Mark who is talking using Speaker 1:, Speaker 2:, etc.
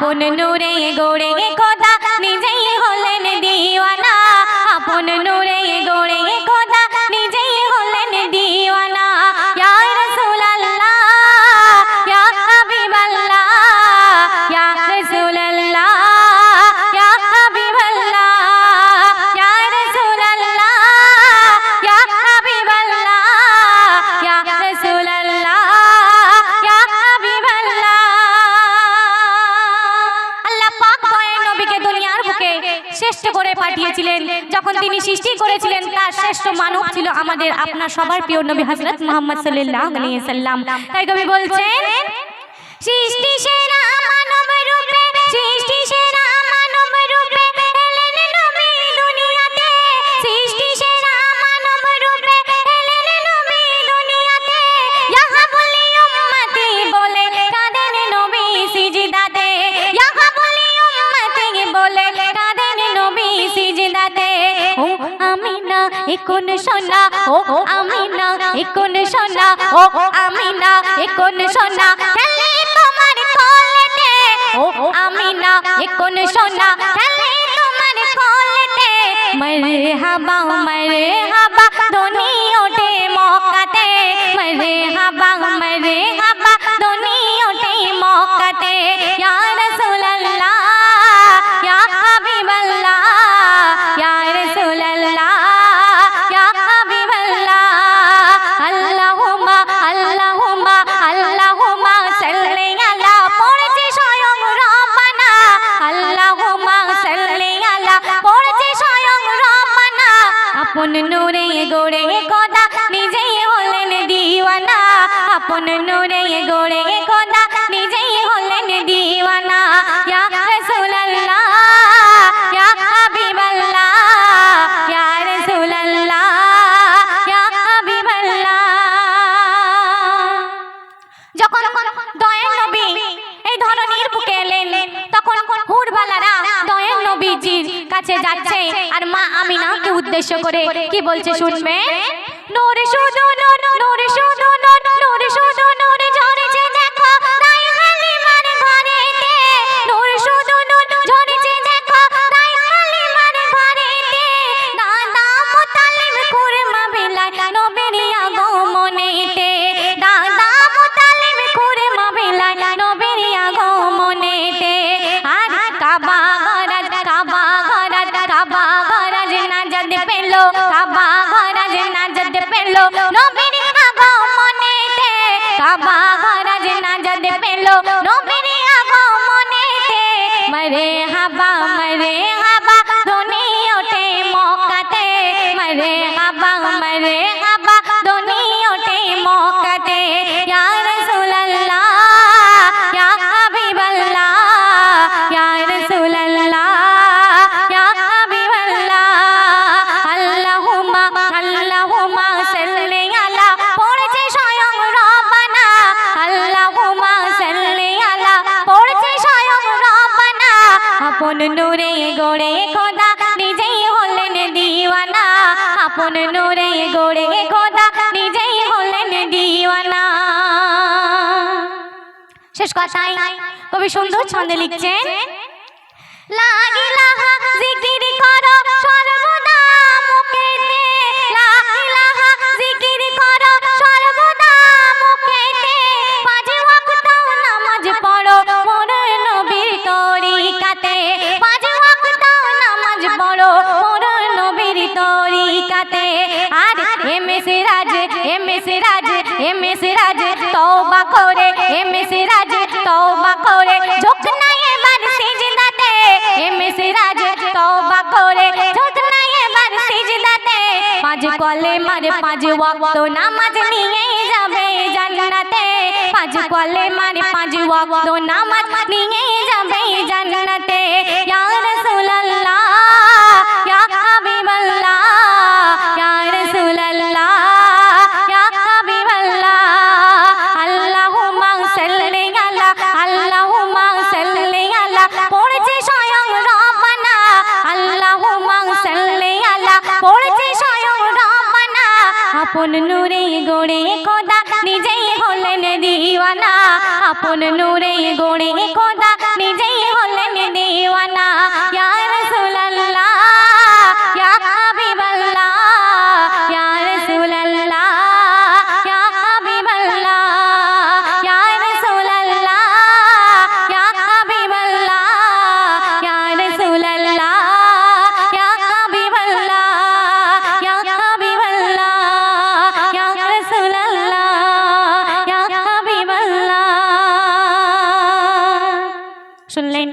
Speaker 1: আপন নূরে গড়ে খোদা নিজেই হলেন দিওয়ানা, আপন নূরে গড়ে খোদা নিজেই হলেন দিওয়ানা। ইয়া রাসূলুল্লাহ ইয়া হাবিবাল্লাহ ইয়া রাসূলুল্লাহ ইয়া হাবিবাল্লাহ ইয়া রাসূলুল্লাহ ইয়া হাবিবাল্লাহ ইয়া রাসূলুল্লাহ ইয়া হাবিবাল্লাহ। আল্লাহ পাক দয়ার নবীকে দুনিয়ার বুকে শ্রেষ্ঠ করে পাঠিয়েছিলেন। যখন তিনি সৃষ্টি করেছিলেন তার শ্রেষ্ঠ মানব ছিল আমাদের আপনার সবার প্রিয় নবী হযরত মুহাম্মদ সাল্লাল্লাহু আলাইহি ওয়াসাল্লাম। তাই কবি বলছেন সৃষ্টি সেরা মানব রূপে, সৃষ্টি সেরা মানব রূপে এলেন নবী দুনিয়াতে, সৃষ্টি সেরা মানব রূপে এলেন নবী দুনিয়াতে। ইয়া হাবলি উম্মতি বলে কাঁদেন নবী সিজদাতে, ইয়া হাবলি উম্মতি বলে কাঁদেন নবী সিজদাতে। ও আমিনা এখন সোনা, ও আমিনা এখন সোনা, ও আমিনা এখন সোনা খেলে তোমার কোলেতে, ও আমিনা এখন সোনা খেলে তোমার কোলেতে। মরহাবা মরহাবা ধ্বনি ওঠে মক্কাতে, মরহাবা মরহাবা ধ্বনি ওঠে মক্কাতে। ইয়া রাসূলুল্লাহ ইয়া হাবিবাল্লাহ ইয়া রাসূলুল্লাহ ইয়া হাবিবাল্লাহ। আল্লাহুম্মা আল্লাহুম্মা আল্লাহুম্মা সাল্লি আলা পড়ছে স্বয়ং রব্বানা, আল্লাহুম্মা সাল্লি আলা পড়ছে স্বয়ং রব্বানা। আপন নূরে গড়ে খোদা নিজেই হলেন দিওয়ানা, আপন নূরে গড়ে খোদা নিজেই হলেন দিওয়ানা। ইয়া রাসূলুল্লাহ ইয়া হাবিবাল্লাহ ইয়া রাসূলুল্লাহ ইয়া হাবিবাল্লাহ। যখন দয়ার নবী এই ধরনীর বুকে এলেন তখন হুরবালারা দয়ার নবীজির কাছে যাচ্ছে আর মা আমিনাকে উদ্দেশ্য করে কি বলছে শুনবেন। নূর শুধু নূর, নূর শুধু নূর, নূর শুধু নূর ঝরেছে দেখো তাই হালিমার ঘরেতে, নূর শুধু নূর ঝরেছে দেখো তাই হালিমার ঘরেতে। দাদা মুতালিব খুরমা বিলায় নবীর আগমনেতে, দাদা মুতালিব খুরমা বিলায় নবীর আগমনেতে। আর কাবা গরাজ, কাবা গরাজ, কাবা গরাজ নাজাত পেল, কাবা গরাজ নাজাত পেল নবীর আগমনেতে, কাবা গরাজ নাজাত পেল নবীর আগমনেতে। মরহাবা মরহাবা ধ্বনি ওঠে মক্কাতে, মরহাবা মরহাবা ধ্বনি ওঠে মক্কাতে। ইয়া রাসূলুল্লাহ ইয়া হাবিবাল্লাহ ইয়া রাসূলুল্লাহ ইয়া হাবিবাল্লাহ। আল্লাহুম্মা আল্লাহুম্মা সাল্লি আলা পড়ছে স্বয়ং রব্বানা, আল্লাহুম্মা সাল্লি আলা পড়ছে স্বয়ং রব্বানা। আপন নূরে গড়ে খোদা নিজেই হলেন দিওয়ানা, আপন নূরে গড়ে খোদা নিজেই হলেন দিওয়ানা। শেষ কথায় কবি সুন্দর ছন্দে লিখছেন লা ইলাহা জিকির করো সর্বদা মুখেতে, লা ইলাহা জিকির করো সর্বদা মুখেতে। পাঁচ ওয়াক্ত নামাজ পড়ো মোর নবীর তরিকাতে, পাঁচ ওয়াক্ত নামাজ পড়ো মোর নবীর তরিকাতে। আর এমএস রাজ, এমএস রাজ, এমএস রাজ তওবা করে, এমএস রাজ তওবা করে ঝোঁক নাই এবার সিজদাতে, এমএস রাজ তওবা করে ঝোঁক নাই এবার সিজদাতে। পাঁচ কলেমার পাঁচ ওয়াক্ত নামাজ নিয়ে যাবে জান্নাতে, পাঁচ কলেমার পাঁচ ওয়াক্ত নামাজ নিয়ে যাবে জান্নাতে। ইয়া রাসূলুল্লাহ ইয়া হাবিবাল্লাহ ইয়া রাসূলুল্লাহ ইয়া হাবিবাল্লাহ। আল্লাহুম্মা সাল্লি আলা, আল্লাহুম্মা সাল্লি আলা পড়ছে স্বয়ং রব্বানা, আল্লাহুম্মা সাল্লি আলা পড়ছে স্বয়ং রব্বানা। আপন নূরে গড়ে খোদা নিজেই হলেন দিওয়ানা, আপন নূরে গড়ে খোদা নিজেই শুনলেন।